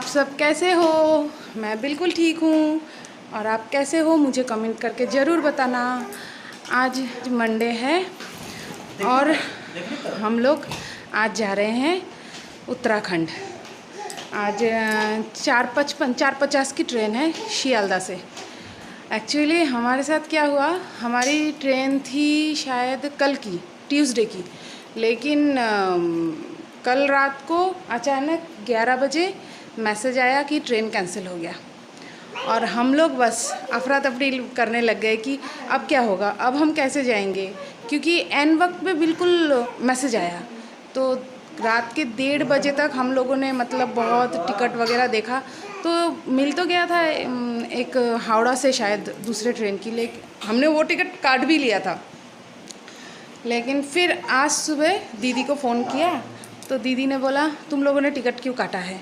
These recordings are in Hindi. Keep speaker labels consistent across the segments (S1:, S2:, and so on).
S1: आप सब कैसे हो? मैं बिल्कुल ठीक हूँ। और आप कैसे हो मुझे कमेंट करके ज़रूर बताना। आज मंडे है और हम लोग आज जा रहे हैं उत्तराखंड। आज 4:50 की ट्रेन है शियालदा से। एक्चुअली हमारे साथ क्या हुआ, हमारी ट्रेन थी शायद कल की, ट्यूसडे की, लेकिन कल रात को अचानक 11 बजे मैसेज आया कि ट्रेन कैंसिल हो गया। और हम लोग बस अफरा तफरी करने लग गए कि अब क्या होगा, अब हम कैसे जाएंगे, क्योंकि एन वक्त पे बिल्कुल मैसेज आया। तो रात के 1:30 बजे तक हम लोगों ने मतलब बहुत टिकट वगैरह देखा, तो मिल तो गया था एक हावड़ा से शायद दूसरे ट्रेन की, लेकिन हमने वो टिकट काट भी लिया था। लेकिन फिर आज सुबह दीदी को फ़ोन किया तो दीदी ने बोला तुम लोगों ने टिकट क्यों काटा है,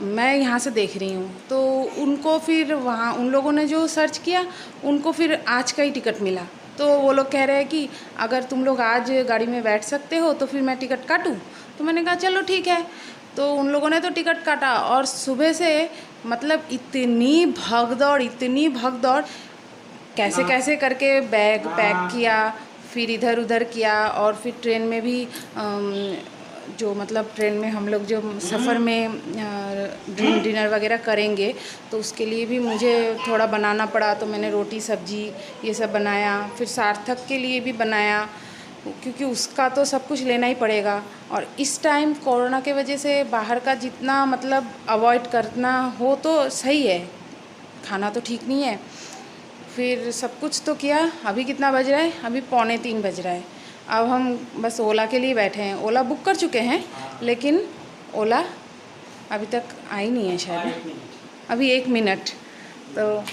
S1: मैं यहाँ से देख रही हूँ। तो उनको फिर वहाँ उन लोगों ने जो सर्च किया उनको फिर आज का ही टिकट मिला। तो वो लोग कह रहे हैं कि अगर तुम लोग आज गाड़ी में बैठ सकते हो तो फिर मैं टिकट काटूँ। तो मैंने कहा चलो ठीक है। तो उन लोगों ने तो टिकट काटा और सुबह से मतलब इतनी भगदौड़ कैसे कैसे करके बैग पैक किया, फिर इधर उधर किया। और फिर ट्रेन में भी जो मतलब ट्रेन में हम लोग जो सफ़र में डिनर वगैरह करेंगे तो उसके लिए भी मुझे थोड़ा बनाना पड़ा। तो मैंने रोटी सब्जी ये सब बनाया, फिर सार्थक के लिए भी बनाया, क्योंकि उसका तो सब कुछ लेना ही पड़ेगा। और इस टाइम कोरोना के वजह से बाहर का जितना मतलब अवॉइड करना हो तो सही है, खाना तो ठीक नहीं है। फिर सब कुछ तो किया। अभी कितना बज रहा है, अभी 2:45 बज रहा है। अब हम बस ओला के लिए बैठे हैं। ओला बुक कर चुके हैं लेकिन ओला अभी तक आई नहीं है शायद, अभी 1 मिनट। तो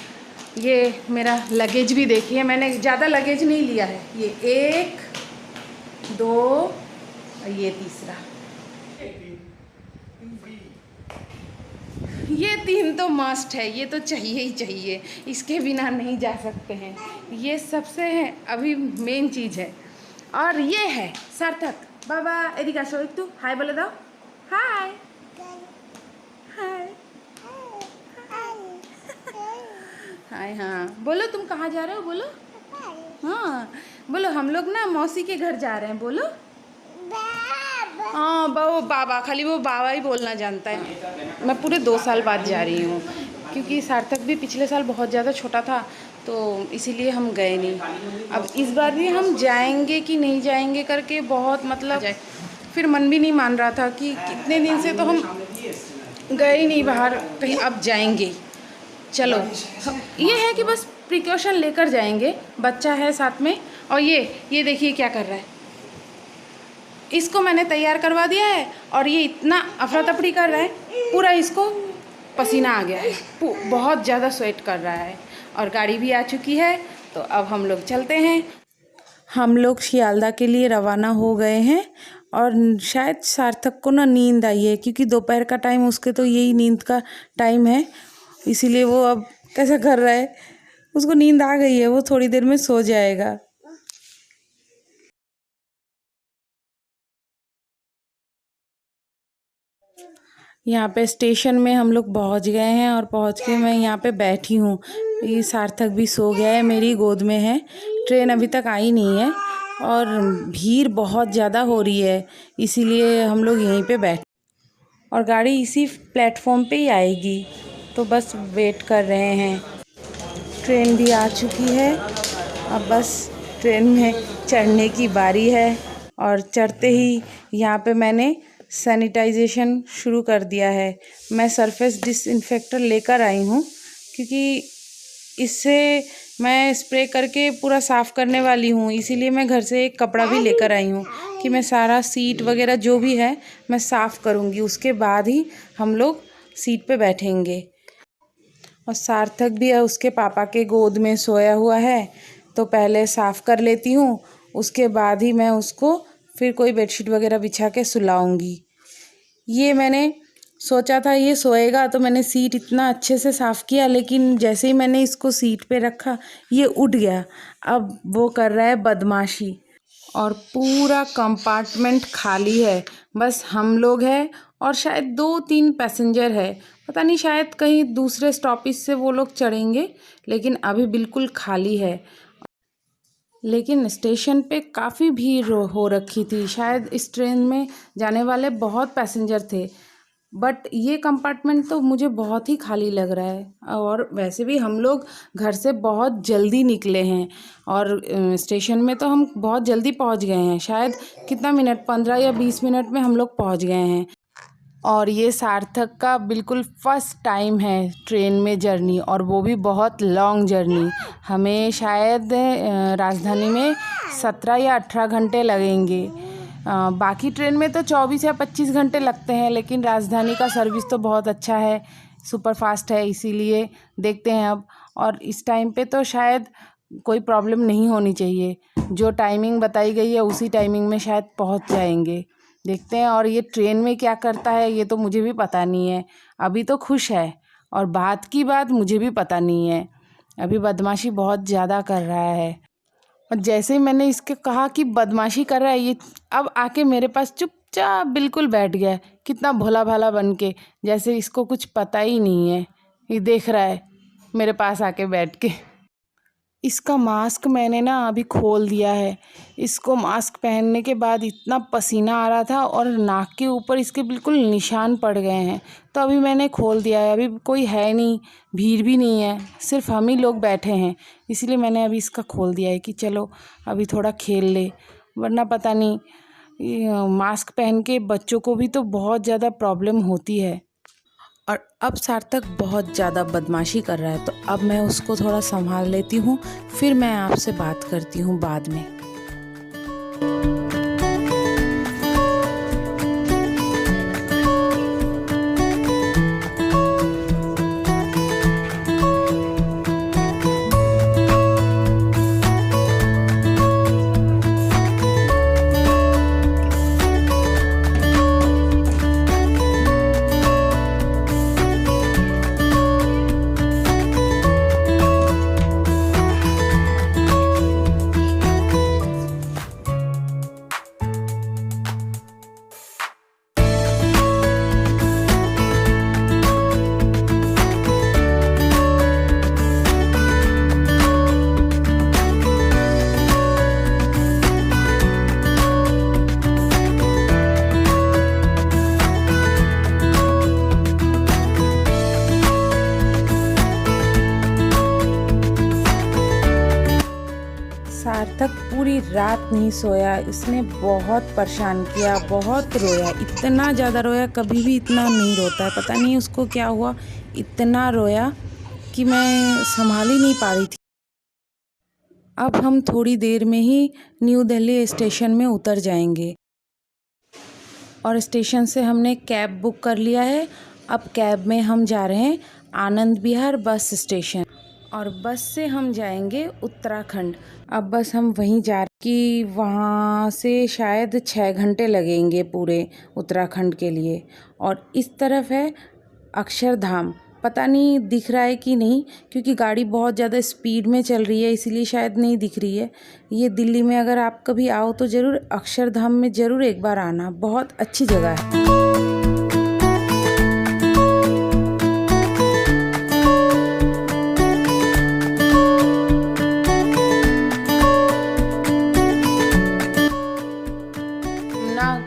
S1: ये मेरा लगेज भी देखिए, मैंने ज़्यादा लगेज नहीं लिया है। ये 1 2 और ये तीसरा, ये 3 तो मस्ट है, ये तो चाहिए ही चाहिए, इसके बिना नहीं जा सकते हैं। ये सबसे अभी मेन चीज़ है। और ये है सार्थक। बाबा एदिका सो एक तू हाय बोले दो। हाय हाय हाय। हाँ बोलो, तुम कहाँ जा रहे हो बोलो। हाँ बोलो, हम लोग ना मौसी के घर जा रहे हैं बोलो। हाँ वो बाबा, खाली वो बाबा ही बोलना जानता है। मैं पूरे 2 साल बाद जा रही हूँ, क्योंकि सार्थक भी पिछले साल बहुत ज़्यादा छोटा था तो इसीलिए हम गए नहीं। अब इस बार भी हम जाएंगे कि नहीं जाएंगे करके बहुत मतलब फिर मन भी नहीं मान रहा था कि कितने दिन से तो हम गए ही नहीं बाहर कहीं, अब जाएंगे। चलो ये है कि बस प्रिकॉशन लेकर जाएंगे, बच्चा है साथ में। और ये देखिए क्या कर रहा है, इसको मैंने तैयार करवा दिया है और ये इतना अफरा तफरी कर रहा है, पूरा इसको पसीना आ गया है, बहुत ज़्यादा स्वेट कर रहा है। और गाड़ी भी आ चुकी है तो अब हम लोग चलते हैं। हम लोग शियालदा के लिए रवाना हो गए हैं और शायद सार्थक को ना नींद आई है, क्योंकि दोपहर का टाइम उसके तो यही नींद का टाइम है, इसीलिए वो अब कैसा कर रहा है, उसको नींद आ गई है, वो थोड़ी देर में सो जाएगा। यहाँ पे स्टेशन में हम लोग पहुँच गए हैं और पहुँच के मैं यहाँ पे बैठी हूँ। ये सार्थक भी सो गया है, मेरी गोद में है। ट्रेन अभी तक आई नहीं है और भीड़ बहुत ज़्यादा हो रही है, इसीलिए हम लोग यहीं पे बैठ, और गाड़ी इसी प्लेटफॉर्म पे ही आएगी, तो बस वेट कर रहे हैं। ट्रेन भी आ चुकी है, अब बस ट्रेन में चढ़ने की बारी है। और चढ़ते ही यहाँ पे मैंने सैनिटाइजेशन शुरू कर दिया है। मैं सरफेस डिसइंफेक्टर लेकर आई हूँ, क्योंकि इससे मैं स्प्रे करके पूरा साफ़ करने वाली हूँ, इसीलिए मैं घर से एक कपड़ा भी लेकर आई हूँ कि मैं सारा सीट वगैरह जो भी है मैं साफ़ करूँगी, उसके बाद ही हम लोग सीट पे बैठेंगे। और सार्थक भी है उसके पापा के गोद में सोया हुआ है, तो पहले साफ़ कर लेती हूँ, उसके बाद ही मैं उसको फिर कोई बेडशीट वगैरह बिछा के सुलाऊंगी। ये मैंने सोचा था ये सोएगा, तो मैंने सीट इतना अच्छे से साफ़ किया, लेकिन जैसे ही मैंने इसको सीट पे रखा ये उठ गया। अब वो कर रहा है बदमाशी और पूरा कंपार्टमेंट खाली है, बस हम लोग हैं और शायद 2-3 पैसेंजर है, पता नहीं शायद कहीं दूसरे स्टॉपेज से वो लोग चढ़ेंगे, लेकिन अभी बिल्कुल खाली है। लेकिन स्टेशन पे काफ़ी भीड़ हो रखी थी, शायद इस ट्रेन में जाने वाले बहुत पैसेंजर थे। बट ये कंपार्टमेंट तो मुझे बहुत ही खाली लग रहा है। और वैसे भी हम लोग घर से बहुत जल्दी निकले हैं और स्टेशन में तो हम बहुत जल्दी पहुंच गए हैं। शायद कितना मिनट, 15 या 20 मिनट में हम लोग पहुंच गए हैं। और ये सार्थक का बिल्कुल फर्स्ट टाइम है ट्रेन में जर्नी, और वो भी बहुत लॉन्ग जर्नी। हमें शायद राजधानी में 17 या 18 घंटे लगेंगे। बाकी ट्रेन में तो 24 या 25 घंटे लगते हैं, लेकिन राजधानी का सर्विस तो बहुत अच्छा है, सुपर फास्ट है, इसीलिए देखते हैं अब। और इस टाइम पे तो शायद कोई प्रॉब्लम नहीं होनी चाहिए, जो टाइमिंग बताई गई है उसी टाइमिंग में शायद पहुंच जाएंगे। देखते हैं। और ये ट्रेन में क्या करता है ये तो मुझे भी पता नहीं है। अभी तो खुश है, और बात की बात मुझे भी पता नहीं है। अभी बदमाशी बहुत ज़्यादा कर रहा है, और जैसे ही मैंने इसके कहा कि बदमाशी कर रहा है, ये अब आके मेरे पास चुपचाप बिल्कुल बैठ गया है, कितना भोला भाला बन के, जैसे इसको कुछ पता ही नहीं है। ये देख रहा है मेरे पास आके बैठ के। इसका मास्क मैंने ना अभी खोल दिया है। इसको मास्क पहनने के बाद इतना पसीना आ रहा था, और नाक के ऊपर इसके बिल्कुल निशान पड़ गए हैं, तो अभी मैंने खोल दिया है। अभी कोई है नहीं, भीड़ भी नहीं है, सिर्फ हम ही लोग बैठे हैं, इसलिए मैंने अभी इसका खोल दिया है कि चलो अभी थोड़ा खेल ले। वरना पता नहीं, मास्क पहन के बच्चों को भी तो बहुत ज़्यादा प्रॉब्लम होती है। और अब सार्थक बहुत ज़्यादा बदमाशी कर रहा है, तो अब मैं उसको थोड़ा संभाल लेती हूँ, फिर मैं आपसे बात करती हूँ बाद में। सार्थक पूरी रात नहीं सोया, इसने बहुत परेशान किया, बहुत रोया, इतना ज़्यादा रोया, कभी भी इतना नहीं रोता है। पता नहीं उसको क्या हुआ, इतना रोया कि मैं संभाल ही नहीं पा रही थी। अब हम थोड़ी देर में ही न्यू दिल्ली स्टेशन में उतर जाएंगे, और स्टेशन से हमने कैब बुक कर लिया है। अब कैब में हम जा रहे हैं आनंद विहार बस स्टेशन, और बस से हम जाएंगे उत्तराखंड। अब बस हम वहीं जा रहे कि वहाँ से शायद 6 घंटे लगेंगे पूरे उत्तराखंड के लिए। और इस तरफ है अक्षरधाम, पता नहीं दिख रहा है कि नहीं, क्योंकि गाड़ी बहुत ज़्यादा स्पीड में चल रही है, इसीलिए शायद नहीं दिख रही है। ये दिल्ली में अगर आप कभी आओ तो ज़रूर अक्षरधाम में ज़रूर एक बार आना, बहुत अच्छी जगह है।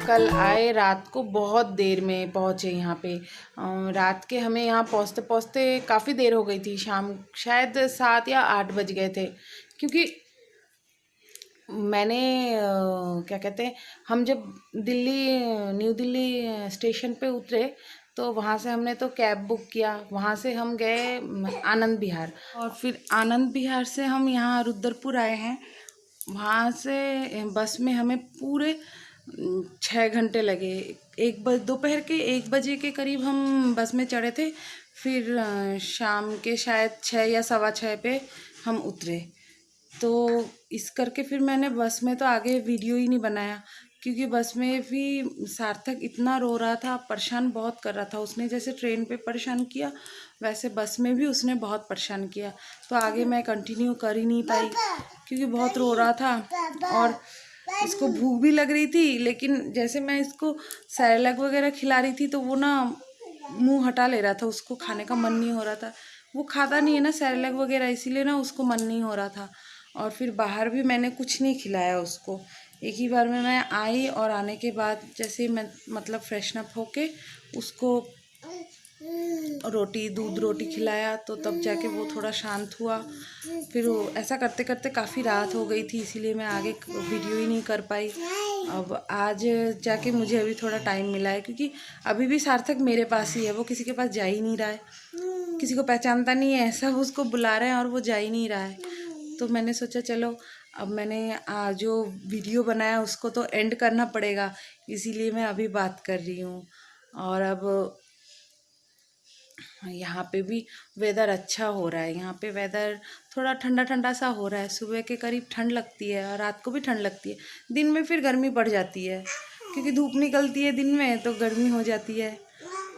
S1: कल आए रात को, बहुत देर में पहुँचे यहाँ पे। रात के हमें यहाँ पहुँचते पहुँचते काफ़ी देर हो गई थी, शाम शायद 7 या 8 बज गए थे। क्योंकि मैंने क्या कहते हैं, हम जब न्यू दिल्ली स्टेशन पे उतरे तो वहाँ से हमने तो कैब बुक किया, वहाँ से हम गए आनंद विहार, और फिर आनंद विहार से हम यहाँ रुद्रपुर आए हैं। वहाँ से बस में हमें पूरे 6 घंटे लगे। दोपहर के 1 बजे के करीब हम बस में चढ़े थे, फिर शाम के शायद 6 या 6:15 पे हम उतरे। तो इस करके फिर मैंने बस में तो आगे वीडियो ही नहीं बनाया, क्योंकि बस में भी सार्थक इतना रो रहा था, परेशान बहुत कर रहा था। उसने जैसे ट्रेन पे परेशान किया, वैसे बस में भी उसने बहुत परेशान किया। तो आगे मैं कंटिन्यू कर ही नहीं पाई, क्योंकि बहुत रो रहा था, और इसको भूख भी लग रही थी। लेकिन जैसे मैं इसको सैरेलैक वगैरह खिला रही थी, तो वो ना मुंह हटा ले रहा था, उसको खाने का मन नहीं हो रहा था। वो खाता नहीं है ना सेरेलैक वगैरह, इसीलिए ना उसको मन नहीं हो रहा था। और फिर बाहर भी मैंने कुछ नहीं खिलाया उसको। एक ही बार में मैं आई और आने के बाद जैसे मैं मतलब फ्रेशन अप होके उसको रोटी दूध रोटी खिलाया, तो तब जाके वो थोड़ा शांत हुआ। फिर वो ऐसा करते करते काफ़ी रात हो गई थी, इसीलिए मैं आगे वीडियो ही नहीं कर पाई। अब आज जाके मुझे अभी थोड़ा टाइम मिला है, क्योंकि अभी भी सार्थक मेरे पास ही है, वो किसी के पास जा ही नहीं रहा है, किसी को पहचानता नहीं है, सब उसको बुला रहे हैं और वो जा ही नहीं रहा है। तो मैंने सोचा चलो अब मैंने जो वीडियो बनाया उसको तो एंड करना पड़ेगा, इसीलिए मैं अभी बात कर रही हूँ। और अब यहाँ पे भी वेदर अच्छा हो रहा है, यहाँ पे वेदर थोड़ा ठंडा ठंडा सा हो रहा है। सुबह के करीब ठंड लगती है और रात को भी ठंड लगती है, दिन में फिर गर्मी पड़ जाती है, क्योंकि धूप निकलती है दिन में तो गर्मी हो जाती है।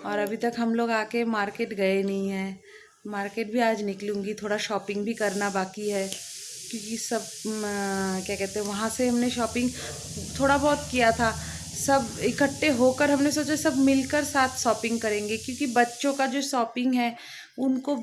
S1: और अभी तक हम लोग आके मार्केट गए नहीं हैं, मार्केट भी आज निकलूँगी, थोड़ा शॉपिंग भी करना बाकी है, क्योंकि सब क्या कहते हैं वहाँ से हमने शॉपिंग थोड़ा बहुत किया था। सब इकट्ठे होकर हमने सोचा सब मिलकर साथ शॉपिंग करेंगे, क्योंकि बच्चों का जो शॉपिंग है उनको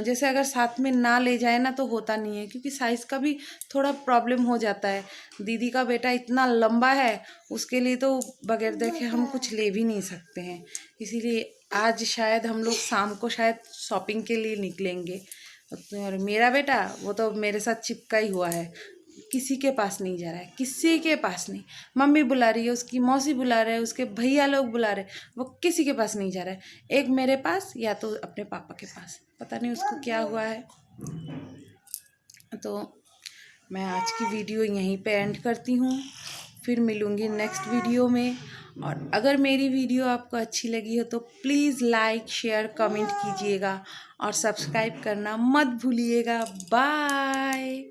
S1: जैसे अगर साथ में ना ले जाए ना तो होता नहीं है, क्योंकि साइज़ का भी थोड़ा प्रॉब्लम हो जाता है। दीदी का बेटा इतना लंबा है, उसके लिए तो बगैर देखे हम कुछ ले भी नहीं सकते हैं। इसीलिए आज शायद हम लोग शाम को शायद शॉपिंग के लिए निकलेंगे। और मेरा बेटा वो तो मेरे साथ चिपका ही हुआ है, किसी के पास नहीं जा रहा है, किसी के पास नहीं। मम्मी बुला रही है, उसकी मौसी बुला रहे हैं, उसके भैया लोग बुला रहे हैं, वो किसी के पास नहीं जा रहा है। एक मेरे पास या तो अपने पापा के पास, पता नहीं उसको क्या हुआ है। तो मैं आज की वीडियो यहीं पे एंड करती हूँ, फिर मिलूँगी नेक्स्ट वीडियो में। और अगर मेरी वीडियो आपको अच्छी लगी हो तो प्लीज़ लाइक शेयर कमेंट कीजिएगा और सब्सक्राइब करना मत भूलिएगा। बाय।